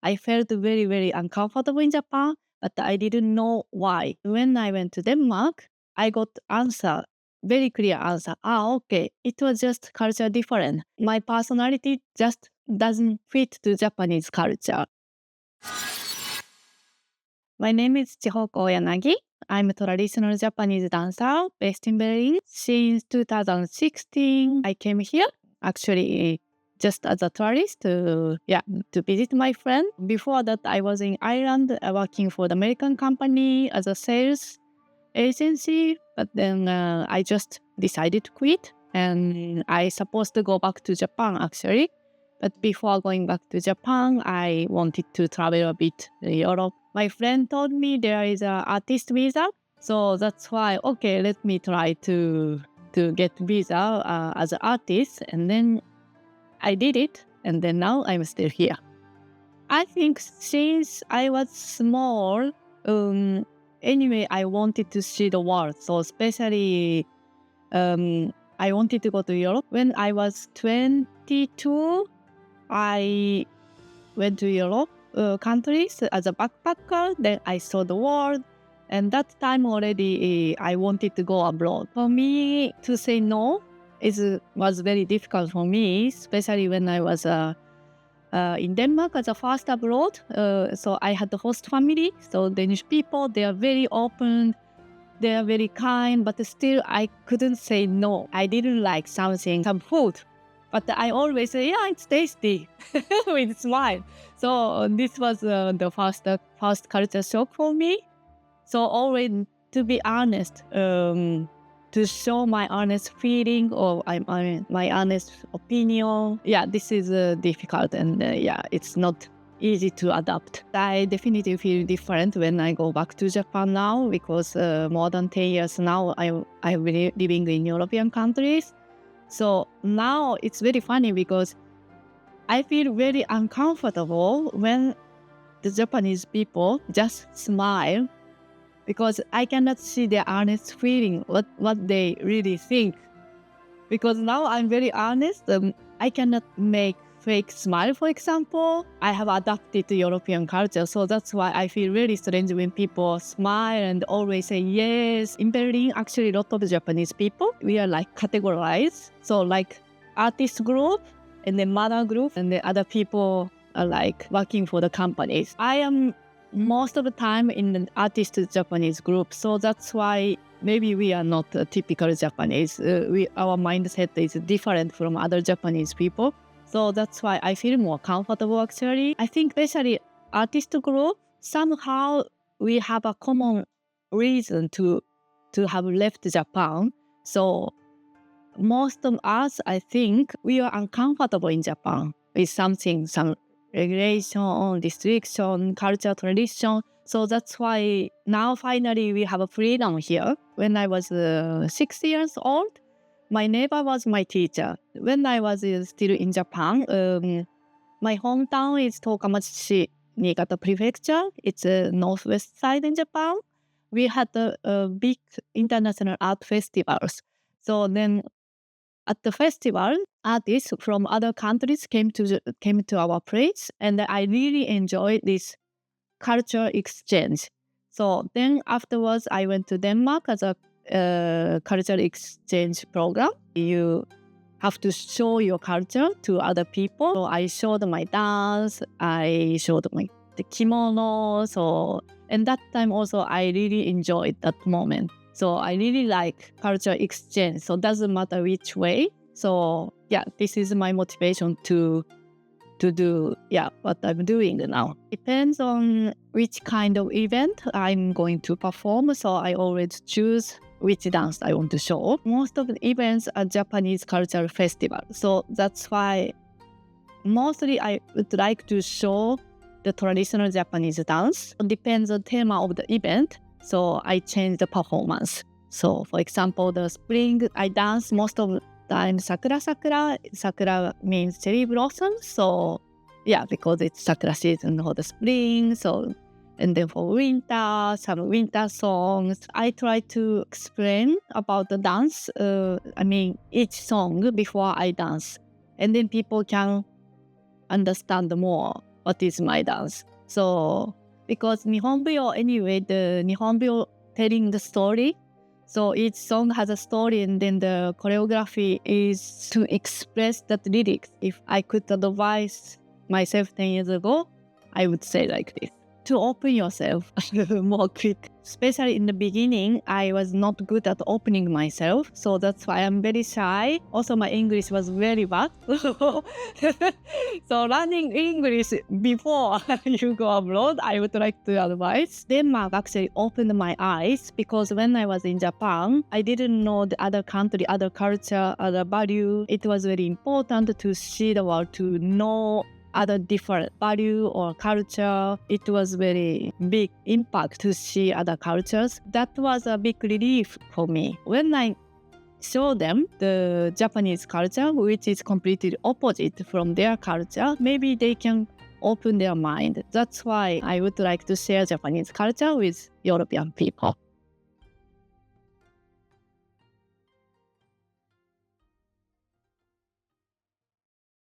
I felt very, very uncomfortable in Japan, but I didn't know why. When I went to Denmark, I got answer, very clear answer. Okay, it was just culture different. My personality just doesn't fit to Japanese culture. My name is Chihoco Yanagi. I'm a traditional Japanese dancer based in Berlin. Since 2016, I came here actually just as a tourist to visit my friend. Before that, I was in Ireland working for the American company as a sales agency. But then I just decided to quit, and I supposed to go back to Japan actually. But before going back to Japan, I wanted to travel a bit to Europe. My friend told me there is a artist visa, so that's why okay, let me try to get visa as an artist, and then I did it, and then now I'm still here. I think since I was small, anyway, I wanted to see the world. So especially, I wanted to go to Europe. When I was 22, I went to Europe countries as a backpacker. Then I saw the world. And that time already, I wanted to go abroad. For me, to say no was very difficult for me, especially when I was in Denmark as a first abroad. So I had the host family. So Danish people, they are very open. They are very kind, but still I couldn't say no. I didn't like something, some food. But I always say, yeah, it's tasty with a smile. So this was the first culture shock for me. So always, to be honest, to show my honest feeling or my honest opinion, yeah, this is difficult and it's not easy to adapt. I definitely feel different when I go back to Japan now because more than 10 years now I'm living in European countries. So now it's very funny because I feel very uncomfortable when the Japanese people just smile because I cannot see their honest feeling, what they really think. Because now I'm very honest, I cannot make fake smile, for example. I have adapted to European culture, so that's why I feel really strange when people smile and always say yes. In Berlin, actually, a lot of Japanese people, we are like categorized. So like artist group, and then mother group, and the other people are like working for the companies. I am most of the time in the artist Japanese group, so that's why maybe we are not typical Japanese. Our mindset is different from other Japanese people, so that's why I feel more comfortable actually. I think especially artist group, somehow we have a common reason to have left Japan. So most of us, I think, we are uncomfortable in Japan with something, some regulation, restriction, culture, tradition. So that's why now finally we have a freedom here. When I was 6 years old, my neighbor was my teacher. When I was still in Japan, my hometown is Tokamatsu, Niigata Prefecture. It's a northwest side in Japan. We had a big international art festivals. So then at the festival, artists from other countries came to our place, and I really enjoyed this culture exchange. So then afterwards, I went to Denmark as a cultural exchange program. You have to show your culture to other people. So I showed my dance, I showed the kimono. So and that time also I really enjoyed that moment. So I really like culture exchange. So doesn't matter which way. So yeah, this is my motivation to do what I'm doing now. Depends on which kind of event I'm going to perform. So I always choose which dance I want to show. Most of the events are Japanese cultural festival. So that's why mostly I would like to show the traditional Japanese dance. It depends on the theme of the event. So I change the performance. So for example, the spring, I dance most of the time sakura. Sakura means cherry blossom. So yeah, because it's sakura season for the spring. So and then for winter, some winter songs. I try to explain about the dance. Each song before I dance, and then people can understand more. what is my dance. So because Nihon Buyo anyway, the Nihon Buyo telling the story. So each song has a story, and then the choreography is to express that lyrics. If I could advise myself 10 years ago, I would say like this. To open yourself more quick. Especially in the beginning, I was not good at opening myself. So that's why I'm very shy. Also, my English was very bad. So learning English before you go abroad, I would like to advise. Denmark actually opened my eyes because when I was in Japan, I didn't know the other country, other culture, other value. It was very important to see the world, to know other different value or culture. It was very big impact to see other cultures. That was a big relief for me. When I show them the Japanese culture, which is completely opposite from their culture, maybe they can open their mind. That's why I would like to share Japanese culture with European people.